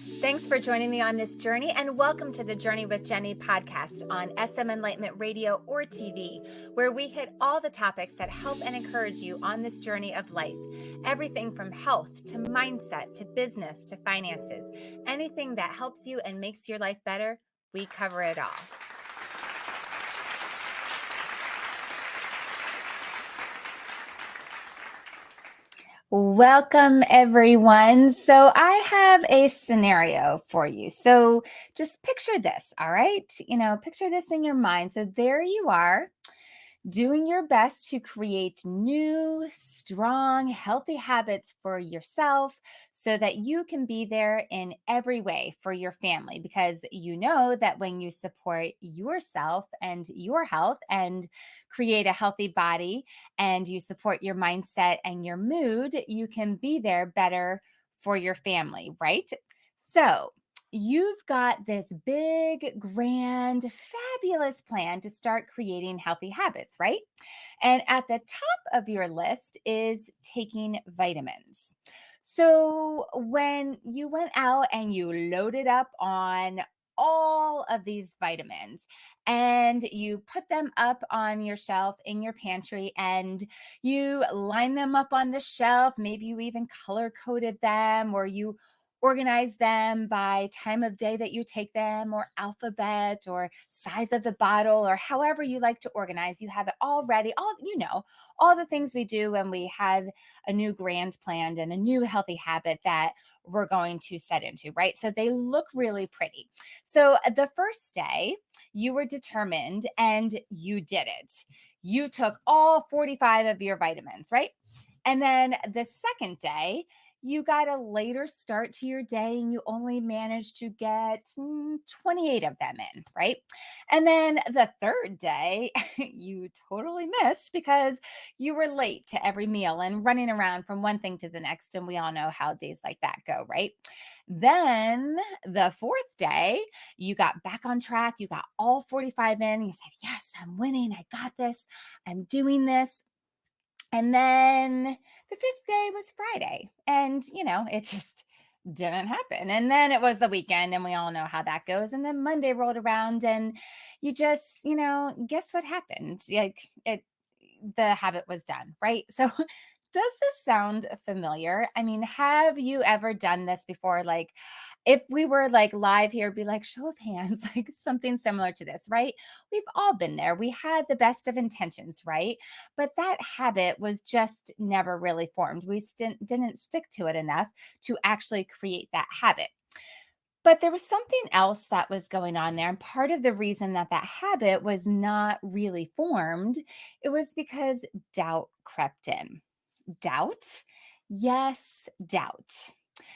Thanks for joining me on this journey, and welcome to the Journey with Jennie podcast on SM Enlightenment Radio or TV, where we hit all the topics that help and encourage you on this journey of life. Everything from health to mindset to business to finances. Anything that helps you and makes your life better, we cover it all. Welcome, everyone. So I have a scenario for you. So just picture this, all right? Picture this in your mind. So there you are, doing your best to create new, strong, healthy habits for yourself so that you can be there in every way for your family. Because you know that when you support yourself and your health and create a healthy body and you support your mindset and your mood, you can be there better for your family, right? So, you've got this big, grand, fabulous plan to start creating healthy habits, right? And at the top of your list is taking vitamins. So, when you went out and you loaded up on all of these vitamins and you put them up on your shelf in your pantry and you line them up on the shelf, maybe you even color coded them or you organize them by time of day that you take them or alphabet or size of the bottle or however you like to organize. You have it all ready, all the things we do when we have a new grand planned and a new healthy habit that we're going to set into, right? So they look really pretty. So the first day you were determined and you did it. You took all 45 of your vitamins, right? And then the second day, you got a later start to your day and you only managed to get 28 of them in, right? And then the third day, you totally missed because you were late to every meal and running around from one thing to the next. And we all know how days like that go, right? Then the fourth day, you got back on track. You got all 45 in. You said, yes, I'm winning. I got this. I'm doing this. And then the fifth day was Friday. And, it just didn't happen. And then it was the weekend, and we all know how that goes. And then Monday rolled around, and you just, guess what happened? The habit was done, right? So does this sound familiar? I mean, have you ever done this before? Like, if we were like live here, it'd be like show of hands, like something similar to this, right? We've all been there. We had the best of intentions, right? But that habit was just never really formed. We didn't stick to it enough to actually create that habit. But there was something else that was going on there. And part of the reason that that habit was not really formed, it was because doubt crept in. Doubt? Yes, doubt.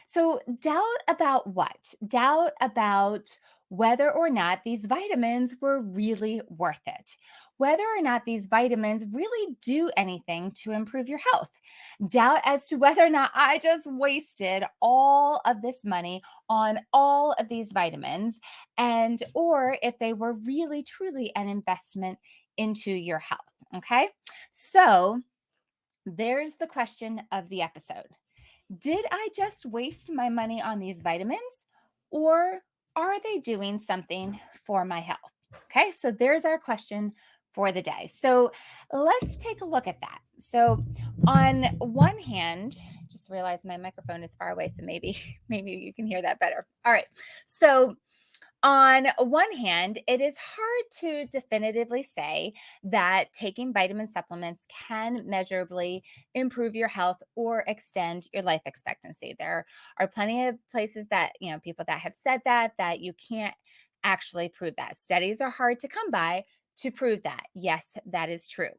So, doubt about what? Doubt about whether or not these vitamins were really worth it, whether or not these vitamins really do anything to improve your health, doubt as to whether or not I just wasted all of this money on all of these vitamins, and or if they were really truly an investment into your health. Okay. So, there's the question of the episode. Did I just waste my money on these vitamins, or are they doing something for my health? Okay, so there's our question for the day. So let's take a look at that. So on one hand, just realized my microphone is far away, so maybe maybe you can hear that better. All right. So on one hand, it is hard to definitively say that taking vitamin supplements can measurably improve your health or extend your life expectancy. There are plenty of places that, people that have said that you can't actually prove that. Studies are hard to come by to prove that. Yes, that is true.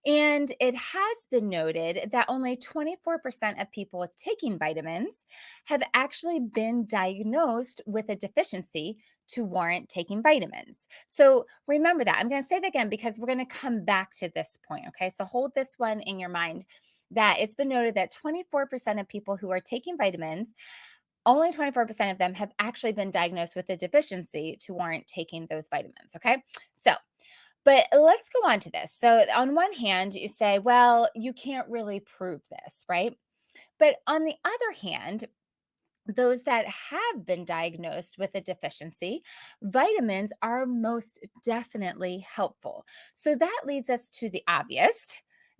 And it has been noted that only 24% of people taking vitamins have actually been diagnosed with a deficiency to warrant taking vitamins. So remember that. I'm going to say that again because we're going to come back to this point. Okay. So hold this one in your mind that it's been noted that 24% of people who are taking vitamins, only 24% of them have actually been diagnosed with a deficiency to warrant taking those vitamins. Okay. So, but let's go on to this. So, on one hand, you say, well, you can't really prove this, right? But on the other hand, those that have been diagnosed with a deficiency, vitamins are most definitely helpful. So that leads us to the obvious.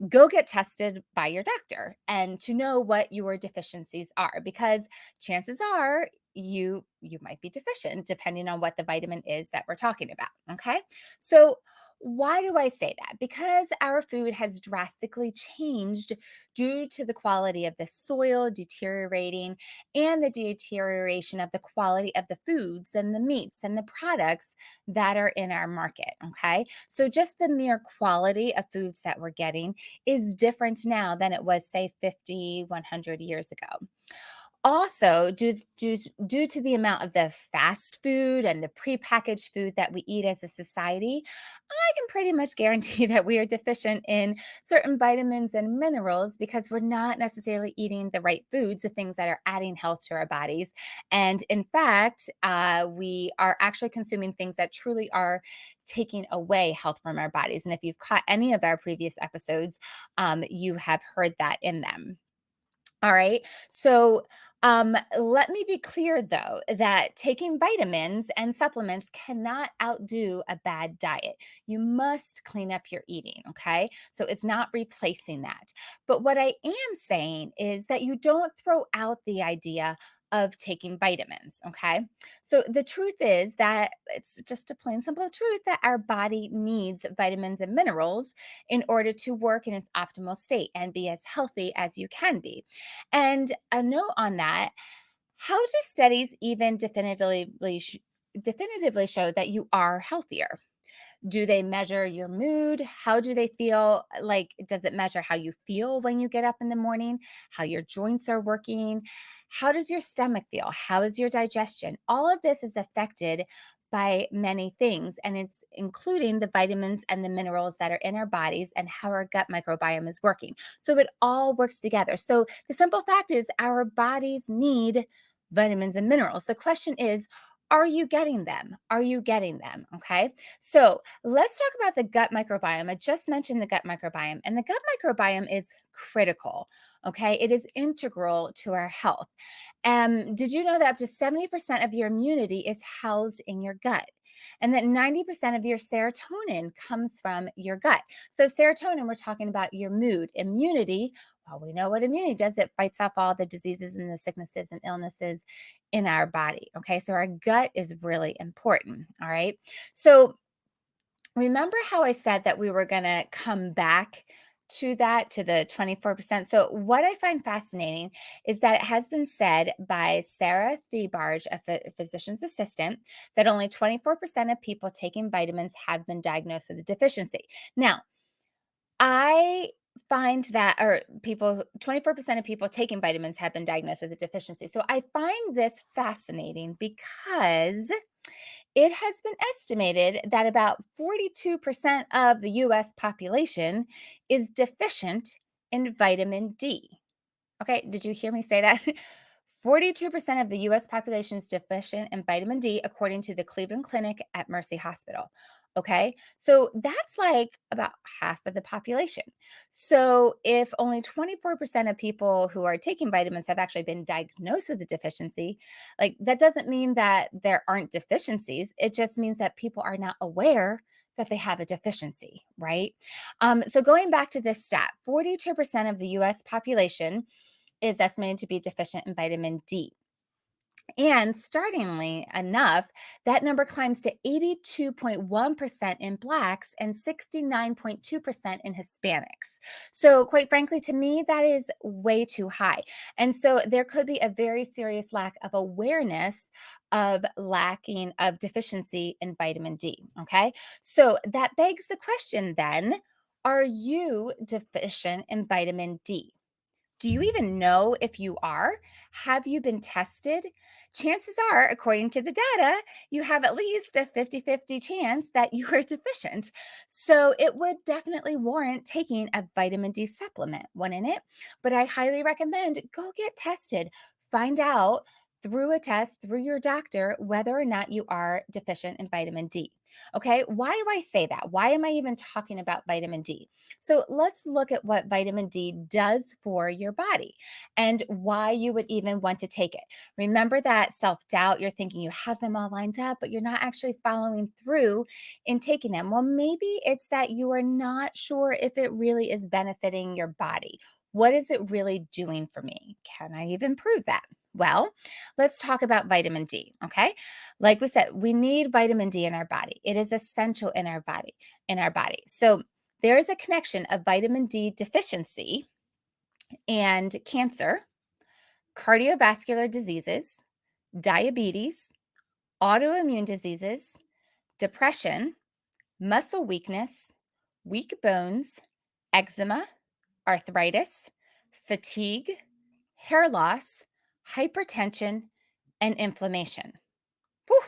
Go get tested by your doctor and to know what your deficiencies are, because chances are you might be deficient depending on what the vitamin is that we're talking about, okay? So why do I say that? Because our food has drastically changed due to the quality of the soil deteriorating and the deterioration of the quality of the foods and the meats and the products that are in our market. Okay. So, just the mere quality of foods that we're getting is different now than it was, say, 50, 100 years ago. Also, due to the amount of the fast food and the prepackaged food that we eat as a society, I can pretty much guarantee that we are deficient in certain vitamins and minerals because we're not necessarily eating the right foods, the things that are adding health to our bodies. And in fact, we are actually consuming things that truly are taking away health from our bodies. And if you've caught any of our previous episodes, you have heard that in them. All right. So, let me be clear though that taking vitamins and supplements cannot outdo a bad diet. You must clean up your eating. Okay. So, it's not replacing that. But what I am saying is that you don't throw out the idea of taking vitamins. Okay. So, the truth is that it's just a plain simple truth that our body needs vitamins and minerals in order to work in its optimal state and be as healthy as you can be. And a note on that, how do studies even definitively show that you are healthier? Do they measure your mood? How do they feel? Like, does it measure how you feel when you get up in the morning? How your joints are working? How does your stomach feel? How is your digestion? All of this is affected by many things, and it's including the vitamins and the minerals that are in our bodies and how our gut microbiome is working. So it all works together. So the simple fact is, our bodies need vitamins and minerals. The question is, are you getting them? Are you getting them? Okay. So let's talk about the gut microbiome. I just mentioned the gut microbiome, and the gut microbiome is critical. Okay. It is integral to our health. Did you know that up to 70% of your immunity is housed in your gut? And that 90% of your serotonin comes from your gut. So, serotonin, we're talking about your mood. Immunity, well, we know what immunity does. It fights off all the diseases and the sicknesses and illnesses in our body. Okay. So, our gut is really important. All right. So, remember how I said that we were going to come back to that, to the 24%? So, what I find fascinating is that it has been said by Sarah Thebarge, a physician's assistant, that only 24% of people taking vitamins have been diagnosed with a deficiency. Now, I find that, or people, 24% of people taking vitamins have been diagnosed with a deficiency. So, I find this fascinating because it has been estimated that about 42% of the US population is deficient in vitamin D. Okay, did you hear me say that? 42% of the US population is deficient in vitamin D, according to the Cleveland Clinic at Mercy Hospital. Okay, so that's like about half of the population. So, if only 24% of people who are taking vitamins have actually been diagnosed with a deficiency, like that doesn't mean that there aren't deficiencies. It just means that people are not aware that they have a deficiency, right? So, going back to this stat, 42% of the US population is estimated to be deficient in vitamin D. And startlingly enough, that number climbs to 82.1% in Blacks and 69.2% in Hispanics. So, quite frankly, to me, that is way too high. And so, there could be a very serious lack of awareness of lacking of deficiency in vitamin D. Okay. So, that begs the question then, are you deficient in vitamin D? Do you even know if you are? Have you been tested? Chances are, according to the data, you have at least a 50-50 chance that you are deficient. So it would definitely warrant taking a vitamin D supplement, wouldn't it? But I highly recommend go get tested. Find out. through a test through your doctor whether or not you are deficient in vitamin D. Okay, why do I say that? Why am I even talking about vitamin D? So let's look at what vitamin D does for your body and why you would even want to take it. Remember that self doubt, you're thinking you have them all lined up, but you're not actually following through in taking them. Well, maybe it's that you are not sure if it really is benefiting your body. What is it really doing for me? Can I even prove that? Well, let's talk about vitamin D, okay? Like we said, we need vitamin D in our body. It is essential in our body. So, there is a connection of vitamin D deficiency and cancer, cardiovascular diseases, diabetes, autoimmune diseases, depression, muscle weakness, weak bones, eczema, arthritis, fatigue, hair loss, hypertension, and inflammation. Whew,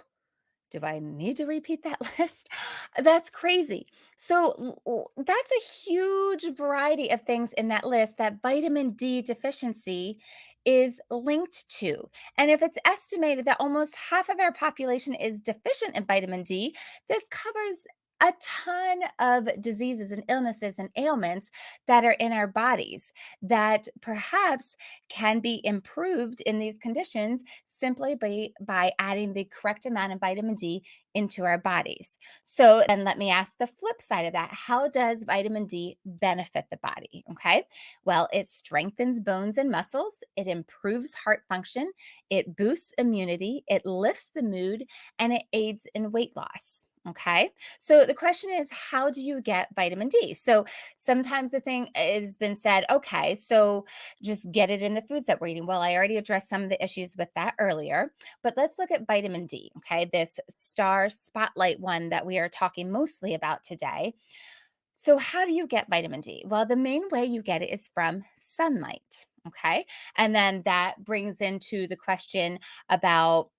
do I need to repeat that list? That's crazy. So, that's a huge variety of things in that list that vitamin D deficiency is linked to. And if it's estimated that almost half of our population is deficient in vitamin D, this covers a ton of diseases and illnesses and ailments that are in our bodies that perhaps can be improved in these conditions simply by adding the correct amount of vitamin D into our bodies. So then let me ask the flip side of that. How does vitamin D benefit the body? Okay. Well, it strengthens bones and muscles, it improves heart function, it boosts immunity, it lifts the mood, and it aids in weight loss. Okay. So the question is, how do you get vitamin D? So sometimes the thing has been said, okay, so just get it in the foods that we're eating. Well, I already addressed some of the issues with that earlier, but let's look at vitamin D, okay? This star spotlight one that we are talking mostly about today. So, how do you get vitamin D? Well, the main way you get it is from sunlight. Okay. And then that brings into the question about,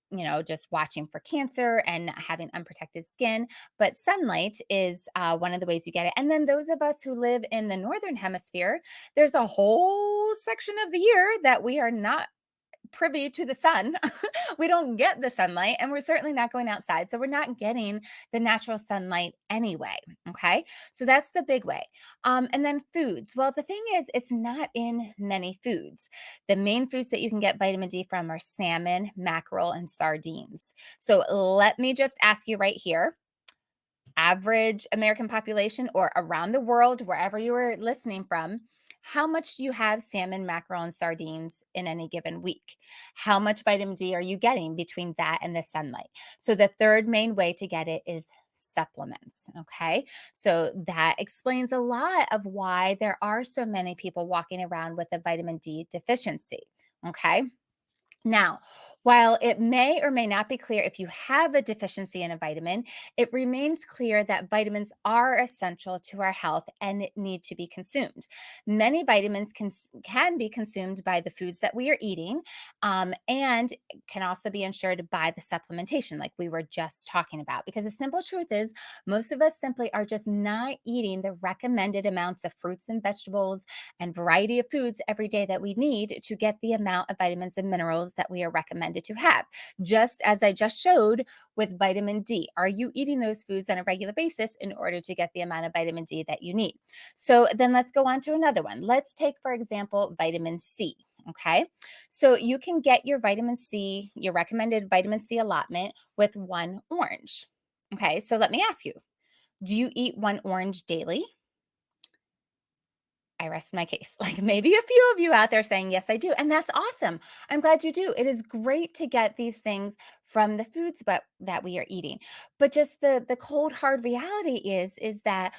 just watching for cancer and having unprotected skin. But sunlight is one of the ways you get it. And then those of us who live in the northern hemisphere, there's a whole section of the year that we are not privy to the sun. We don't get the sunlight, and we're certainly not going outside. So we're not getting the natural sunlight anyway. Okay. So that's the big way. And then foods. Well, the thing is, it's not in many foods. The main foods that you can get vitamin D from are salmon, mackerel, and sardines. So let me just ask you right here, average American population or around the world, wherever you are listening from, how much do you have salmon, mackerel, and sardines in any given week? How much vitamin D are you getting between that and the sunlight? So, the third main way to get it is supplements. Okay. So, that explains a lot of why there are so many people walking around with a vitamin D deficiency. Okay. Now, while it may or may not be clear if you have a deficiency in a vitamin, it remains clear that vitamins are essential to our health and need to be consumed. Many vitamins can be consumed by the foods that we are eating, and can also be ensured by the supplementation, like we were just talking about. Because the simple truth is, most of us simply are just not eating the recommended amounts of fruits and vegetables and variety of foods every day that we need to get the amount of vitamins and minerals that we are recommended to have. Just as I just showed with vitamin D, are you eating those foods on a regular basis in order to get the amount of vitamin D that you need? So then let's go on to another one. Let's take, for example, vitamin C. Okay. So you can get your vitamin C, your recommended vitamin C allotment with one orange. Okay. So let me ask you, do you eat one orange daily? I rest my case. Like maybe a few of you out there saying, yes, I do. And that's awesome. I'm glad you do. It is great to get these things from the foods that we are eating. But just the cold, hard reality is that,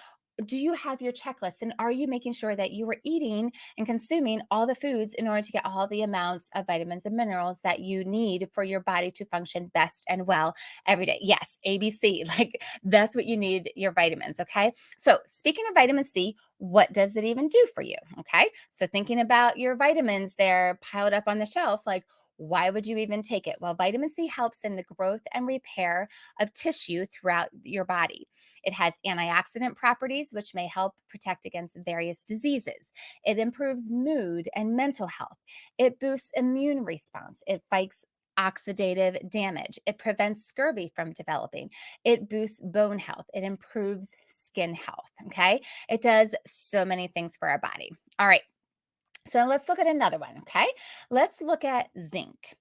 do you have your checklist and are you making sure that you are eating and consuming all the foods in order to get all the amounts of vitamins and minerals that you need for your body to function best and well every day? Yes, ABC. Like that's what you need your vitamins. Okay. So speaking of vitamin C, what does it even do for you? Okay. So thinking about your vitamins there piled up on the shelf, like, why would you even take it? Well, vitamin C helps in the growth and repair of tissue throughout your body. It has antioxidant properties, which may help protect against various diseases. It improves mood and mental health. It boosts immune response. It fights oxidative damage. It prevents scurvy from developing. It boosts bone health. It improves skin health. Okay. It does so many things for our body. All right. So let's look at another one. Okay. Let's look at zinc.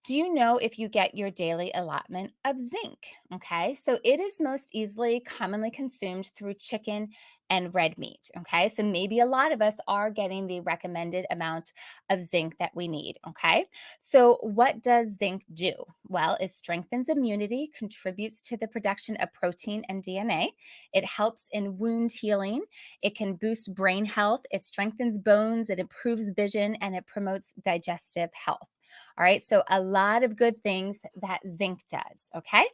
Do you know if you get your daily allotment of zinc? Okay, so it is most easily commonly consumed through chicken and red meat. Okay, so maybe a lot of us are getting the recommended amount of zinc that we need. Okay, so what does zinc do? Well, it strengthens immunity, contributes to the production of protein and DNA. It helps in wound healing. It can boost brain health. It strengthens bones. It improves vision and it promotes digestive health. All right, so a lot of good things that zinc does, okay?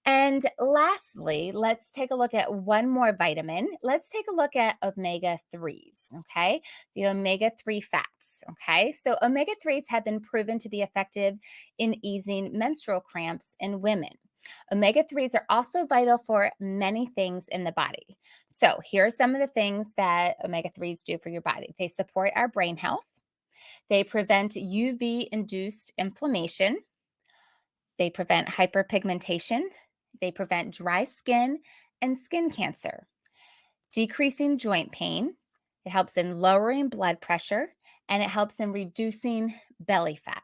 And lastly, let's take a look at one more vitamin. Let's take a look at omega 3s, okay? The omega 3 fats, okay? So, omega 3s have been proven to be effective in easing menstrual cramps in women. Omega 3s are also vital for many things in the body. So, here are some of the things that omega 3s do for your body. They support our brain health. They prevent UV induced inflammation. They prevent hyperpigmentation. They prevent dry skin and skin cancer, decreasing joint pain. It helps in lowering blood pressure and it helps in reducing belly fat.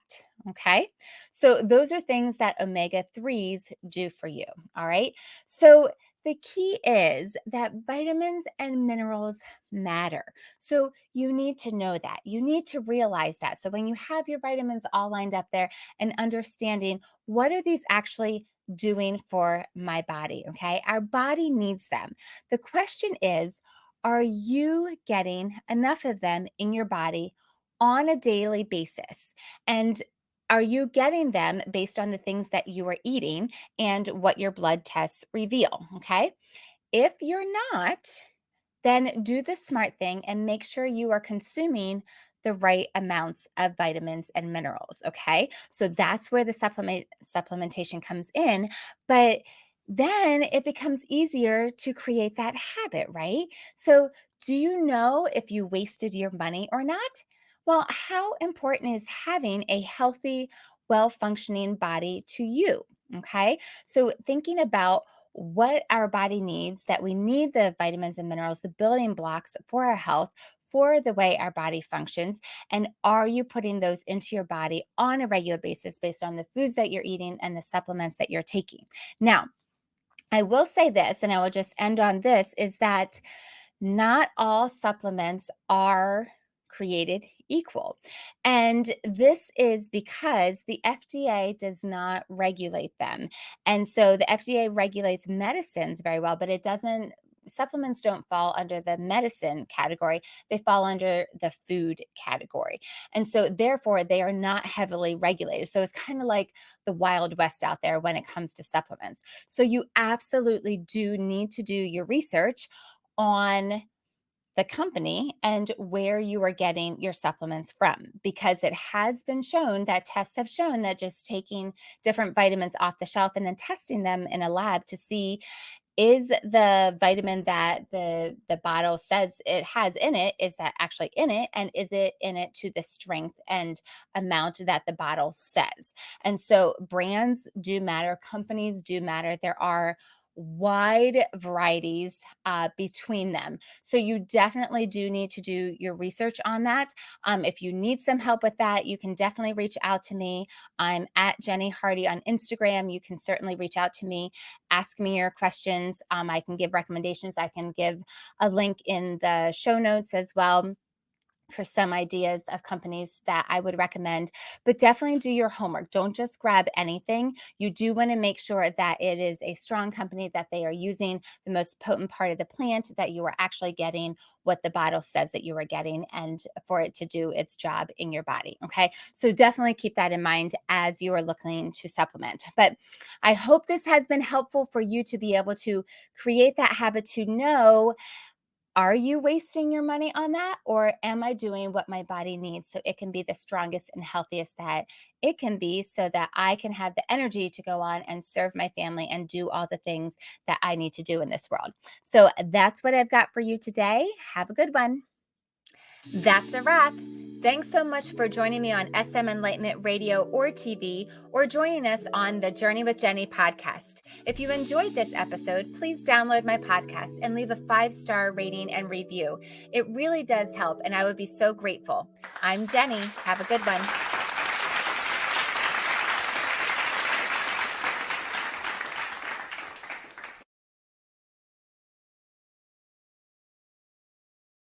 Okay. So, those are things that omega 3s do for you. All right. So, the key is that vitamins and minerals matter. So, you need to know that. You need to realize that. So, when you have your vitamins all lined up there and understanding what are these actually doing for my body? Okay. Our body needs them. The question is, are you getting enough of them in your body on a daily basis? And are you getting them based on the things that you are eating and what your blood tests reveal? Okay. If you're not, then do the smart thing and make sure you are consuming the right amounts of vitamins and minerals. Okay. So that's where the supplementation comes in. But then it becomes easier to create that habit, right? So, do you know if you wasted your money or not? Well, how important is having a healthy, well functioning body to you? Okay. So, thinking about what our body needs, that we need the vitamins and minerals, the building blocks for our health, for the way our body functions. And are you putting those into your body on a regular basis based on the foods that you're eating and the supplements that you're taking? Now, I will say this, and I will just end on this is that not all supplements are created equal. And this is because the FDA does not regulate them. And so the FDA regulates medicines very well, but it doesn't. Supplements don't fall under the medicine category, they fall under the food category. And so, therefore, they are not heavily regulated. So, it's kind of like the Wild West out there when it comes to supplements. So, you absolutely do need to do your research on the company and where you are getting your supplements from, because it has been shown that tests have shown that just taking different vitamins off the shelf and then testing them in a lab to see, is the vitamin that the bottle says it has in it, is that actually in it, and is it in it to the strength and amount that the bottle says? And so brands do matter, companies do matter. There are wide varieties between them. So you definitely do need to do your research on that. If you need some help with that, you can definitely reach out to me. I'm at Jennie Hardy on Instagram. You can certainly reach out to me, ask me your questions. I can give recommendations. I can give a link in the show notes as well for some ideas of companies that I would recommend. But definitely do your homework. Don't just grab anything. You do want to make sure that it is a strong company, that they are using the most potent part of the plant, that you are actually getting what the bottle says that you are getting, and for it to do its job in your body. Okay. So definitely keep that in mind as you are looking to supplement. But I hope this has been helpful for you to be able to create that habit to know, are you wasting your money on that? Or am I doing what my body needs so it can be the strongest and healthiest that it can be, so that I can have the energy to go on and serve my family and do all the things that I need to do in this world? So that's what I've got for you today. Have a good one. That's a wrap. Thanks so much for joining me on SM Enlightenment Radio or TV, or joining us on the Journey with Jennie podcast. If you enjoyed this episode, please download my podcast and leave a 5-star rating and review. It really does help, and I would be so grateful. I'm Jennie. Have a good one.